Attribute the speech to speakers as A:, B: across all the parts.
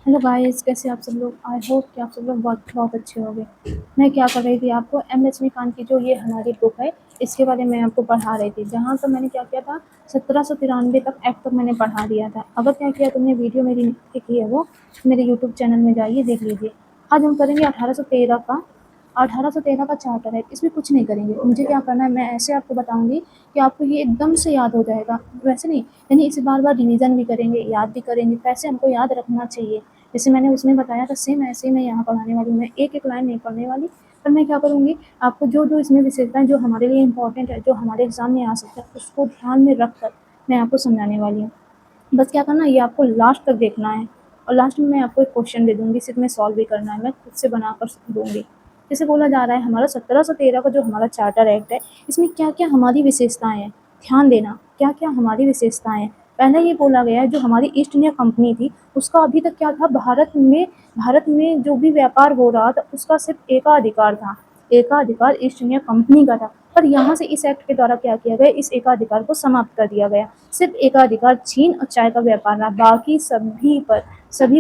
A: Hello guys, कैसे आप सब लोग। आई होप कि आप सब लोग बहुत बहुत अच्छे होंगे। मैं क्या कर रही थी, आपको एम लक्ष्मीकांत की जो ये हमारी बुक है इसके बारे में आपको पढ़ा रही थी। जहाँ तो मैंने क्या किया था, 1793 तक एक्ट तक मैंने पढ़ा दिया था। अगर क्या किया तुमने वीडियो मेरी देखी है वो मेरे यूट्यूब चैनल में जाइए देख लीजिए। आज हम करेंगे 1813 का चार्टर है। इसमें कुछ नहीं करेंगे, मुझे क्या करना है मैं ऐसे आपको बताऊंगी कि आपको ये एकदम से याद हो जाएगा। वैसे नहीं, यानी इसे बार बार रिवीजन भी करेंगे, याद भी करेंगे। कैसे हमको याद रखना चाहिए, जैसे मैंने उसमें बताया था सेम ऐसे ही मैं यहाँ पढ़ाने वाली हूँ। मैं एक एक लाइन नहीं पढ़ने वाली, पर मैं क्या करूँगी, आपको जो जो इसमें विशेषताएं जो हमारे लिए इंपॉर्टेंट है, जो हमारे एग्जाम में आ सकता है, उसको ध्यान में रख कर मैं आपको समझाने वाली हूँ। बस क्या करना है, ये आपको लास्ट तक देखना है। और लास्ट में मैं आपको एक क्वेश्चन दे दूँगी, सिर्फ मैं सॉल्व भी करना है, मैं खुद से बना कर दूँगी। जैसे बोला जा रहा है हमारा 1713 का जो हमारा चार्टर एक्ट है, इसमें क्या क्या हमारी विशेषताएं हैं, ध्यान देना क्या क्या हमारी विशेषताएं हैं। पहले ये बोला गया है जो हमारी ईस्ट इंडिया कंपनी थी उसका अभी तक क्या था, भारत में जो भी व्यापार हो रहा था उसका सिर्फ एकाधिकार था। एकाधिकार ईस्ट इंडिया कंपनी का था। पर यहाँ से इस एक्ट के द्वारा क्या किया गया, इस एकाधिकार को समाप्त कर दिया गया। सिर्फ एकाधिकार चीन और चाय का व्यापार रहा, बाकी सभी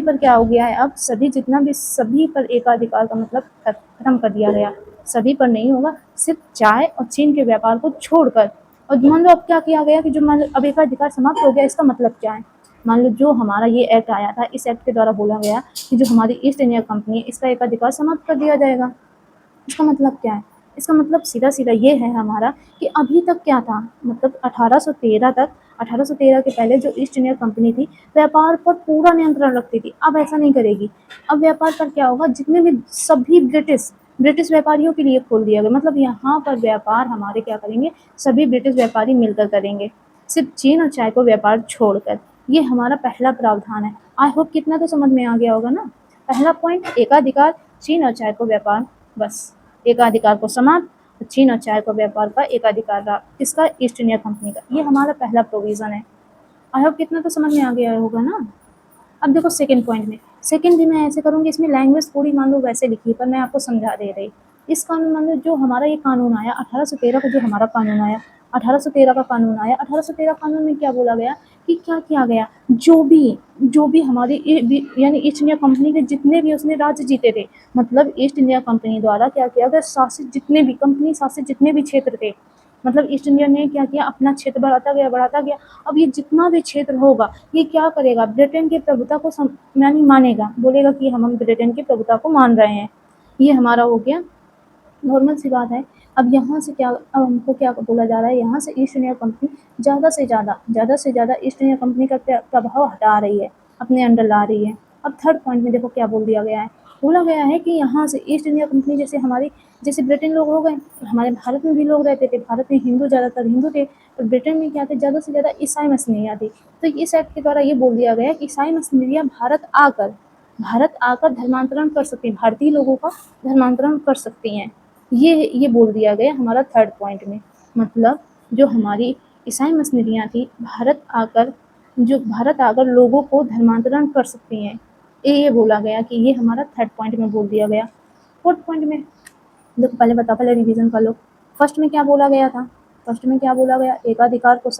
A: पर क्या हो गया है, अब सभी जितना भी सभी पर एकाधिकार का मतलब खत्म कर दिया गया। सभी पर नहीं होगा, सिर्फ चाय और चीन के व्यापार को छोड़कर। और मान लो अब क्या किया गया कि जो मान लो अब एकाधिकार समाप्त हो गया, इसका मतलब क्या है। मान लो जो हमारा ये एक्ट आया था, इस एक्ट के द्वारा बोला गया कि जो हमारी ईस्ट इंडिया कंपनी है इसका एकाधिकार समाप्त कर दिया जाएगा। इसका मतलब क्या है, इसका मतलब सीधा सीधा ये है हमारा कि अभी तक क्या था, मतलब 1813 के पहले जो ईस्ट इंडिया कंपनी थी व्यापार पर पूरा नियंत्रण रखती थी। अब ऐसा नहीं करेगी। अब व्यापार पर क्या होगा, जितने भी सभी ब्रिटिश व्यापारियों के लिए खोल दिया गया। मतलब यहाँ पर व्यापार हमारे क्या करेंगे, सभी ब्रिटिश व्यापारी मिलकर करेंगे, सिर्फ चीन और चाय को व्यापार छोड़कर। ये हमारा पहला प्रावधान है। आई होप कितना तो समझ में आ गया होगा ना। पहला पॉइंट, एकाधिकार, चीन और चाय को व्यापार, बस एकाधिकार को समाप्त। चीन और चाय को व्यापार का एकाधिकार रहा, किसका, ईस्ट इंडिया कंपनी का। ये हमारा पहला प्रोविजन है। आई होप कितना तो समझ में आ गया होगा ना। अब देखो सेकंड पॉइंट में, सेकंड भी मैं ऐसे करूँगी, इसमें लैंग्वेज थोड़ी मान लो वैसे लिखी है पर मैं आपको समझा दे रही। इस कानून मान लो जो हमारा ये कानून आया 1813 का, जो हमारा कानून आया 1813 का कानून आया, 1813 कानून में क्या बोला गया कि क्या किया गया, जो भी हमारी यानी ईस्ट इंडिया कंपनी के जितने भी उसने राज्य जीते थे, मतलब ईस्ट इंडिया कंपनी द्वारा क्या किया गया, शासित जितने भी कंपनी शासित जितने भी क्षेत्र थे, मतलब ईस्ट इंडिया ने क्या किया, अपना क्षेत्र बढ़ाता गया। अब ये जितना भी क्षेत्र होगा ये क्या करेगा, ब्रिटेन की प्रभुता को यानी मानेगा, बोलेगा कि हम ब्रिटेन की प्रभुता को मान रहे हैं। ये हमारा हो गया, नॉर्मल सी बात है। अब यहाँ से क्या, अब हमको क्या बोला जा रहा है, यहाँ से ईस्ट इंडिया कंपनी ज़्यादा से ज़्यादा ईस्ट इंडिया कंपनी का प्रभाव हटा रही है, अपने अंडर ला रही है। अब थर्ड पॉइंट में देखो क्या बोल दिया गया है, बोला गया है कि यहाँ से ईस्ट इंडिया कंपनी जैसे ब्रिटेन लोग हो गए, हमारे भारत में भी लोग रहते थे, भारत में ज़्यादातर हिंदू थे, और ब्रिटेन में क्या थे, ज़्यादा से ज़्यादा ईसाई मसीहियाँ थी। तो इस एक्ट के द्वारा ये बोल दिया गया कि ईसाई मसीहियाँ भारत आकर धर्मांतरण कर सकती हैं, भारतीय लोगों का धर्मांतरण कर सकती हैं। ये बोल दिया गया हमारा थर्ड पॉइंट में। मतलब जो हमारी ईसाई मशीनरियाँ थी, भारत आकर लोगों को धर्मांतरण कर सकती हैं। ये बोला गया कि ये हमारा थर्ड पॉइंट में बोल दिया गया। फोर्थ पॉइंट में देखो, पहले रिवीजन कर लो। फर्स्ट में क्या बोला गया था, एकाधिकार को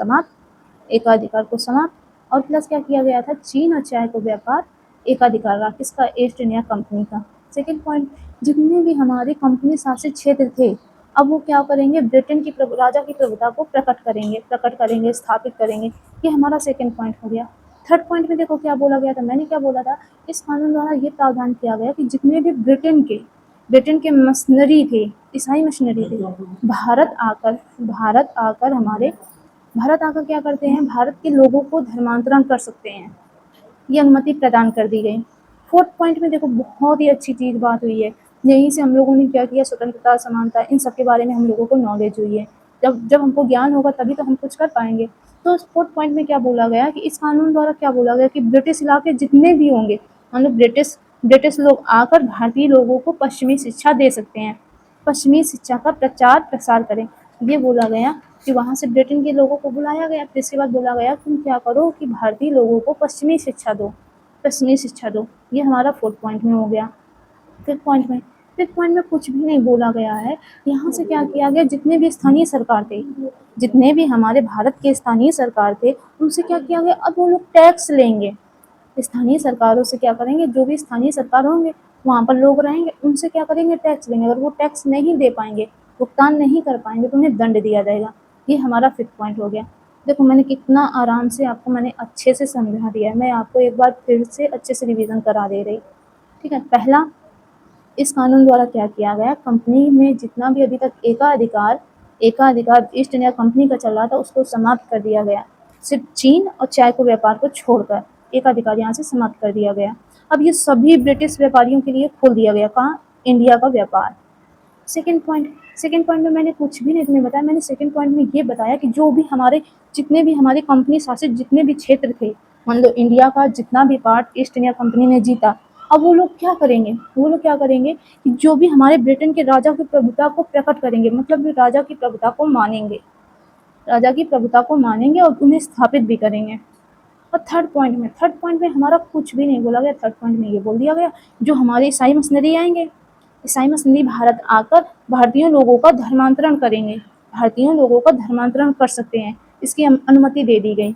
A: समाप्त और प्लस क्या किया गया था, चीन और चाय को व्यापार एकाधिकार रहा, किसका, ईस्ट इंडिया कंपनी का। सेकेंड पॉइंट, जितने भी हमारे कंपनी शासित क्षेत्र थे अब वो क्या करेंगे, ब्रिटेन की राजा की प्रभुता को प्रकट करेंगे, स्थापित करेंगे। ये हमारा सेकेंड पॉइंट हो गया। थर्ड पॉइंट में देखो क्या बोला गया था, मैंने क्या बोला था, इस कानून द्वारा ये प्रावधान किया गया कि जितने भी ब्रिटेन के मशीनरी थे, ईसाई मशीनरी थे, भारत आकर क्या करते हैं, भारत के लोगों को धर्मांतरण कर सकते हैं। ये अनुमति प्रदान कर दी गई। फोर्थ पॉइंट में देखो बहुत ही अच्छी चीज़ बात हुई है, यहीं से हम लोगों ने क्या किया, स्वतंत्रता, समानता, इन सब के बारे में हम लोगों को नॉलेज हुई है। जब हमको ज्ञान होगा तभी तो हम कुछ कर पाएंगे। तो फोर्थ पॉइंट में क्या बोला गया कि इस कानून द्वारा क्या बोला गया कि ब्रिटिश इलाके जितने भी होंगे, मतलब ब्रिटिश लोग आकर भारतीय लोगों को पश्चिमी शिक्षा दे सकते हैं, पश्चिमी शिक्षा का प्रचार प्रसार करें। ये बोला गया कि वहाँ से ब्रिटेन के लोगों को बुलाया गया, फिर इसके बाद बोला गया तुम क्या करो कि भारतीय लोगों को पश्चिमी शिक्षा दो। ये हमारा फोर्थ पॉइंट में हो गया। फिफ्थ पॉइंट में कुछ भी नहीं बोला गया है। यहाँ से क्या किया गया, जितने भी स्थानीय सरकार थे, जितने भी हमारे भारत के स्थानीय सरकार थे, उनसे क्या किया गया, अब वो लोग टैक्स लेंगे। स्थानीय सरकारों से क्या करेंगे, जो भी स्थानीय सरकार होंगे वहाँ पर लोग रहेंगे, उनसे क्या करेंगे, टैक्स लेंगे। अगर वो टैक्स नहीं दे पाएंगे, भुगतान नहीं कर पाएंगे, तो उन्हें दंड दिया जाएगा। ये हमारा 5th पॉइंट हो गया। देखो मैंने कितना आराम से आपको मैंने अच्छे से समझा दिया है। मैं आपको एक बार फिर से अच्छे से रिवीजन करा दे रही। ठीक है, पहला, इस कानून द्वारा क्या किया गया, कंपनी में जितना भी अभी तक एकाधिकार ईस्ट इंडिया कंपनी का चल रहा था, उसको समाप्त कर दिया गया। सिर्फ चीन और चाय को व्यापार को छोड़कर एकाधिकार यहाँ से समाप्त कर दिया गया। अब ये सभी ब्रिटिश व्यापारियों के लिए खोल दिया गया, कहाँ, इंडिया का व्यापार। सेकंड पॉइंट में मैंने कुछ भी नहीं तुम्हें बताया। मैंने सेकंड पॉइंट में ये बताया कि जो भी हमारे जितने भी हमारे कंपनी शासित जितने भी क्षेत्र थे, मान लो इंडिया का जितना भी पार्ट ईस्ट इंडिया कंपनी ने जीता, अब वो लोग क्या करेंगे कि जो भी हमारे ब्रिटेन के राजा की प्रभुता को प्रकट करेंगे, मतलब राजा की प्रभुता को मानेंगे, और उन्हें स्थापित भी करेंगे। और थर्ड पॉइंट में हमारा कुछ भी नहीं बोला गया। थर्ड पॉइंट में ये बोल दिया गया, जो हमारे ईसाई मशीनरी आएंगे, ईसाई मशीनरी भारत आकर भारतीय लोगों का धर्मांतरण करेंगे, भारतीय लोगों का धर्मांतरण कर सकते हैं, इसकी अनुमति दे दी गई।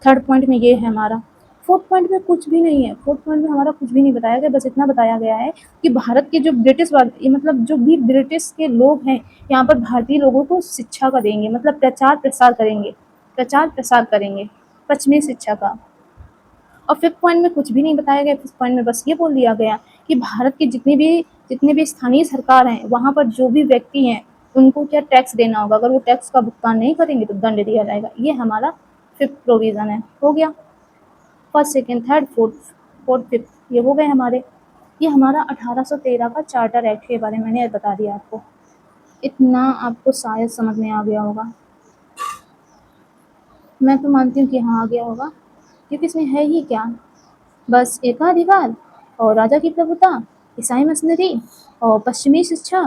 A: थर्ड पॉइंट में ये है हमारा। फोर्थ पॉइंट में कुछ भी नहीं है। फोर्थ पॉइंट में हमारा कुछ भी नहीं बताया गया, बस इतना बताया गया है कि भारत के जो ब्रिटिश मतलब जो भी ब्रिटिश के लोग हैं, यहाँ पर भारतीय लोगों को शिक्षा का देंगे, मतलब प्रचार प्रसार करेंगे पश्चिमी शिक्षा का। और 5th पॉइंट में कुछ भी नहीं बताया गया। 5th पॉइंट में बस ये बोल दिया गया कि भारत के जितने भी स्थानीय सरकार हैं, वहाँ पर जो भी व्यक्ति हैं, उनको क्या टैक्स देना होगा, अगर वो टैक्स का भुगतान नहीं करेंगे तो दंड दिया जाएगा। ये हमारा 5th प्रोविज़न है। हो गया, first, second, third, fourth, 5th, ये हो गए हमारे। ये हमारा 1813 का चार्टर एक्ट के बारे में मैंने बता दिया आपको। इतना आपको शायद समझ में आ गया होगा। मैं तो मानती हूँ कि हाँ, आ गया होगा, क्योंकि इसमें है ही क्या, बस एकाधिकार और राजा की प्रभुता, ईसाई मशीनरी और पश्चिमी शिक्षा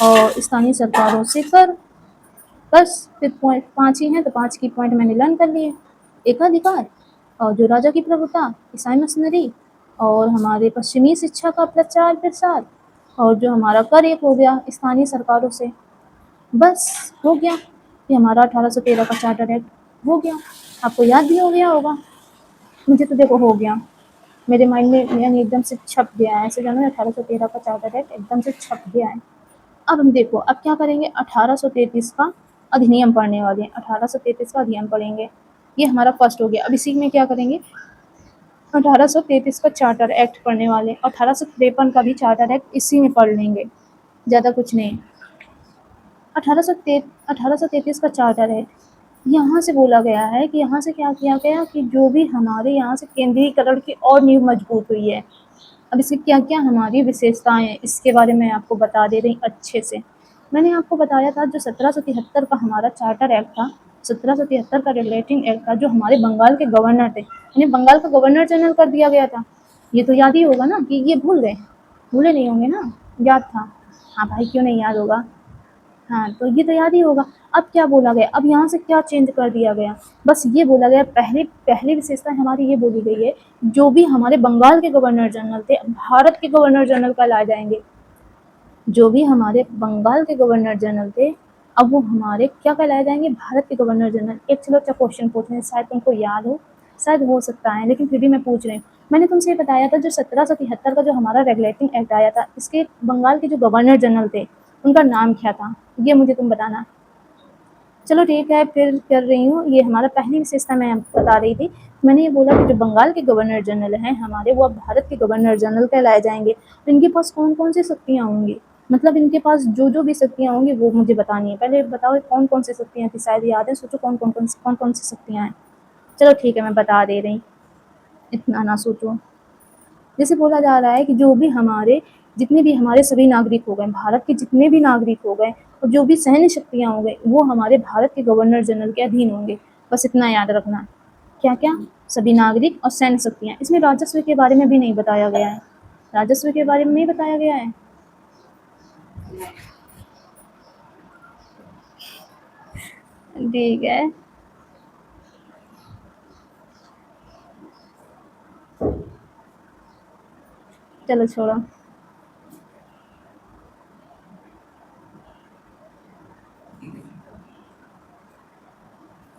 A: और स्थानीय सरकारों से कर। बस फिर पॉइंट 5 ही हैं, तो 5 की पॉइंट मैंने लर्न कर लिए। एकाधिकार और जो राजा की प्रभुता, ईसाई मशीनरी और हमारे पश्चिमी शिक्षा का प्रचार प्रसार, और जो हमारा कर एक हो गया स्थानीय सरकारों से। बस हो गया, ये हमारा 1813 का चार्टर एक्ट हो गया। आपको याद भी हो गया होगा। मुझे तो देखो हो गया, मेरे माइंड में यानी एकदम से छप गया है, ऐसे जानो 1813 का चार्टर एक्ट एकदम से छप गया है। अब हम देखो, अब क्या करेंगे, 1833 का अधिनियम पढ़ने वाले हैं। 1833 का अधिनियम पढ़ेंगे, ये हमारा फर्स्ट हो गया। अब इसी में क्या करेंगे, 1833 का चार्टर एक्ट पढ़ने वाले, 1853 का भी चार्टर एक्ट इसी में पढ़ लेंगे, ज़्यादा कुछ नहीं। 1833 का चार्टर एक्ट, यहाँ से बोला गया है कि यहाँ से क्या किया गया कि जो भी हमारे यहाँ से केंद्रीकरण की और नींव मजबूत हुई है। अब इसकी क्या क्या हमारी विशेषताएं हैं, इसके बारे में आपको बता दे रही अच्छे से। मैंने आपको बताया था जो 1773 का हमारा चार्टर एक्ट था, 1773 का रेगुलेटिंग एक्ट था, जो हमारे बंगाल के गवर्नर थे, यानी बंगाल का गवर्नर जनरल कर दिया गया था। ये तो याद ही होगा ना, कि ये भूले नहीं होंगे ना, याद था। हाँ भाई, क्यों नहीं याद होगा। हाँ, तो ये तो याद ही होगा। अब क्या बोला गया, अब यहाँ से क्या चेंज कर दिया गया, बस ये बोला गया, पहली विशेषता हमारी ये बोली गई है, जो भी हमारे बंगाल के गवर्नर जनरल थे भारत के गवर्नर जनरल कहलाए जाएंगे। जो भी हमारे बंगाल के गवर्नर जनरल थे, अब वो हमारे क्या कहलाए जाएंगे, भारत के गवर्नर जनरल। एक चलो अच्छा क्वेश्चन पूछ रहे हैं, शायद तुमको याद हो, शायद हो सकता है, लेकिन फिर भी मैं पूछ रही हूँ। मैंने तुमसे ये बताया था जो 1773 का जो हमारा रेगुलेटिंग एक्ट आया था, इसके बंगाल के जो गवर्नर जनरल थे उनका नाम क्या था, ये मुझे तुम बताना। चलो ठीक है, फिर कर रही हूँ। ये हमारा पहली विशेषता मैं बता रही थी। मैंने ये बोला कि जो बंगाल के गवर्नर जनरल हैं हमारे, वो अब भारत के गवर्नर जनरल कहलाए जाएंगे। तो इनके पास कौन कौन सी शक्तियाँ होंगी, मतलब इनके पास जो जो भी शक्तियाँ होंगी वो मुझे बतानी है। पहले बताओ कौन कौन सी शक्तियाँ थी, शायद याद है, सोचो कौन कौन सी शक्तियाँ हैं। चलो ठीक है, मैं बता दे रही, इतना ना सोचो। जैसे बोला जा रहा है कि जो भी हमारे जितने भी हमारे सभी नागरिक हो गए, भारत के जितने भी नागरिक हो गए, और जो भी सैन्य शक्तियाँ हो गई, वो हमारे भारत के गवर्नर जनरल के अधीन होंगे। बस इतना याद रखना। क्या क्या, सभी नागरिक और सैन्य शक्तियाँ। इसमें राजस्व के बारे में भी नहीं बताया गया है, राजस्व के बारे में नहीं बताया गया है। ठीक है, चलो छोड़ो।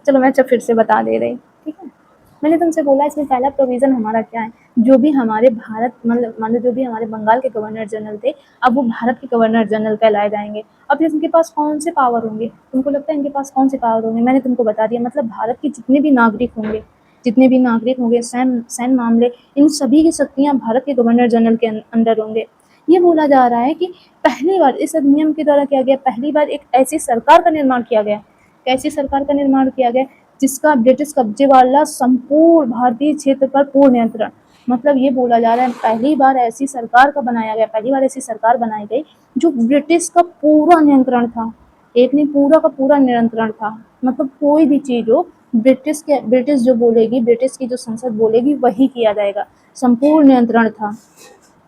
A: चलो मैं अच्छा फिर से बता दे रही, ठीक है। मैंने तुमसे बोला इसमें पहला प्रोविज़न हमारा क्या है, जो भी हमारे भारत मतलब मान लो जो भी हमारे बंगाल के गवर्नर जनरल थे, अब वो भारत के गवर्नर जनरल कहलाए जाएँगे। अब इनके पास कौन से पावर होंगे? तुमको लगता है इनके पास कौन से पावर होंगे? मैंने तुमको बता दिया, मतलब भारत के जितने भी नागरिक होंगे, सैन्य मामले, इन सभी की शक्तियाँ भारत के गवर्नर जनरल के अंडर होंगे। ये बोला जा रहा है कि पहली बार इस अधिनियम के द्वारा क्या गया, पहली बार एक ऐसी सरकार का निर्माण किया गया, कैसी सरकार का निर्माण किया गया जिसका ब्रिटिश कब्जे वाला संपूर्ण भारतीय क्षेत्र पर पूर्ण नियंत्रण, मतलब ये बोला जा रहा है पहली बार ऐसी सरकार का बनाया गया, पहली बार ऐसी सरकार बनाई गई जो ब्रिटिश का पूरा नियंत्रण था, एक नहीं पूरा का पूरा नियंत्रण था, मतलब कोई भी चीज़ हो ब्रिटिश जो बोलेगी, ब्रिटिश की जो संसद बोलेगी वही किया जाएगा, संपूर्ण नियंत्रण था।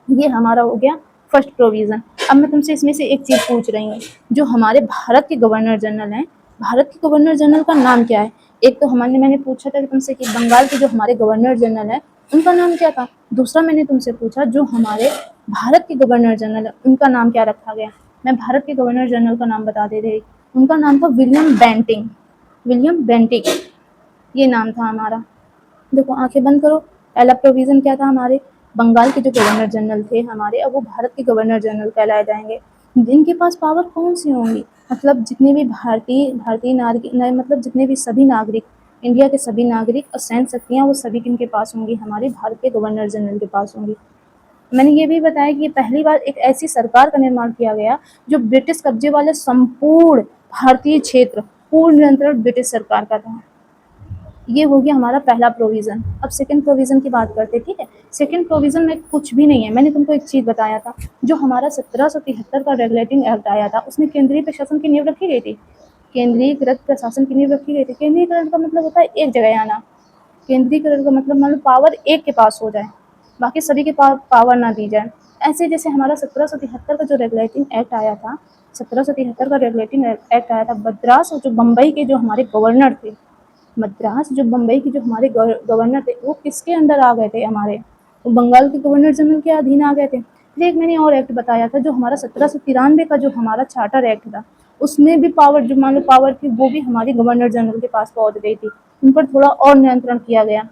A: ये हमारा हो गया फर्स्ट प्रोविज़न। अब मैं तुमसे इसमें से एक चीज़ पूछ रही हूँ, जो हमारे भारत के गवर्नर जनरल हैं, भारत के गवर्नर जनरल का नाम क्या है? एक तो मैंने पूछा था कि तुमसे कि बंगाल के जो हमारे गवर्नर जनरल हैं उनका नाम क्या था? दूसरा मैंने तुमसे पूछा जो हमारे भारत के गवर्नर जनरल है उनका नाम क्या रखा गया? मैं भारत के गवर्नर जनरल का नाम बता दे रही, उनका नाम था विलियम बेंटिक, ये नाम था हमारा। देखो आंखें बंद करो, पहला प्रोविज़न क्या था हमारे बंगाल के जो गवर्नर जनरल थे हमारे, अब वो भारत के गवर्नर जनरल कहलाए जाएंगे। जिनके पास पावर कौन सी होंगी, मतलब जितने भी भारतीय नागरिक मतलब जितने भी सभी नागरिक, इंडिया के सभी नागरिक और सैन्य शक्तियाँ वो सभी किनके पास होंगी, हमारे भारत के गवर्नर जनरल के पास होंगी। मैंने ये भी बताया कि पहली बार एक ऐसी सरकार का निर्माण किया गया जो ब्रिटिश कब्जे वाले संपूर्ण भारतीय क्षेत्र पूर्ण नियंत्रण ब्रिटिश सरकार का था। ये हो गया हमारा पहला प्रोविज़न। अब सेकंड प्रोविज़न की बात करते हैं, ठीक है। सेकंड प्रोविज़न में कुछ भी नहीं है, मैंने तुमको एक चीज़ बताया था, जो हमारा 1773 का रेगुलेटिंग एक्ट आया था उसमें केंद्रीय प्रशासन की नींव रखी गई थी, केंद्रीकृत प्रशासन की नींव रखी गई थी। केंद्रीकरण का मतलब होता है एक जगह आना, केंद्रीकरण का मतलब मान लो पावर एक के पास हो जाए, बाकी सभी के पास पावर ना दी जाए। ऐसे जैसे हमारा 1773 का जो रेगुलेटिंग एक्ट आया था, 1773 का रेगुलेटिंग एक्ट आया था, मद्रास और जो बम्बई के जो हमारे गवर्नर थे, मद्रास जो बम्बई के जो हमारे गवर्नर थे वो किसके अंडर आ गए थे, हमारे वो बंगाल के गवर्नर जनरल के अधीन आ गए थे। फिर एक मैंने और एक्ट बताया था जो हमारा 1793 का जो हमारा चार्टर एक्ट था, उसमें भी पावर जो मान लो पावर थी वो भी हमारी गवर्नर जनरल के पास पहुंच गई थी, उन पर थोड़ा और नियंत्रण किया गया।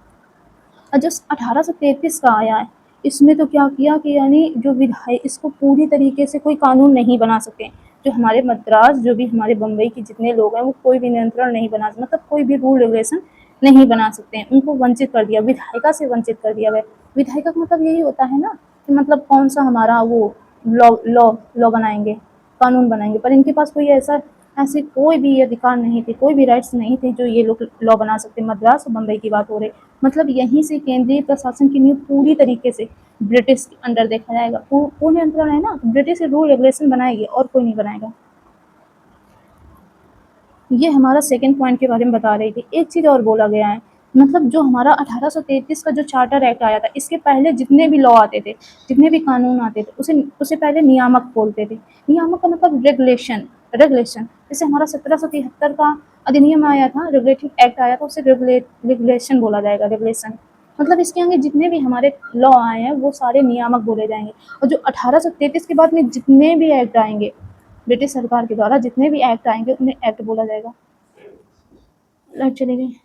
A: और जो 1833 का आया है इसमें तो क्या किया कि यानी जो विधायक इसको पूरी तरीके से कोई कानून नहीं बना सकते, जो हमारे मद्रास जो भी हमारे बम्बई के जितने लोग हैं वो कोई भी नियंत्रण नहीं बना, मतलब कोई भी रूल रेगुलेशन नहीं बना सकते हैं, उनको वंचित कर दिया, विधायिका से वंचित कर दिया गया। विधायिका का मतलब यही होता है ना कि मतलब कौन सा हमारा वो लॉ लॉ लॉ बनाएंगे, कानून बनाएंगे, पर इनके पास कोई ऐसे कोई भी अधिकार नहीं थे, कोई भी राइट्स नहीं थे जो ये लोग लॉ बना सकते। मद्रास और बम्बई की बात हो रही, मतलब यहीं से केंद्रीय प्रशासन की नींव पूरी तरीके से ब्रिटिश के अंडर देखा जाएगा, पूर्ण नियंत्रण है ना, ब्रिटिश रूल रेगुलेशन बनाएगी और कोई नहीं बनाएगा। ये हमारा सेकंड पॉइंट के बारे में बता रही थी। एक चीज़ और बोला गया है, मतलब जो हमारा 1833 का जो चार्टर एक्ट आया था इसके पहले जितने भी लॉ आते थे, जितने भी कानून आते थे उसे पहले नियामक बोलते थे। नियामक का मतलब रेगुलेशन, जैसे हमारा 1773 का अधिनियम आया था, रेगुलेटिंग एक्ट आया था, उसे रेगुलेशन बोला जाएगा, रेगुलेशन मतलब इसके आगे जितने भी हमारे लॉ आए हैं वो सारे नियामक बोले जाएंगे। और जो 1833 के बाद में जितने भी एक्ट आएंगे ब्रिटिश सरकार के द्वारा, जितने भी एक्ट आएंगे उन्हें एक्ट बोला जाएगा। लाइट चली गई।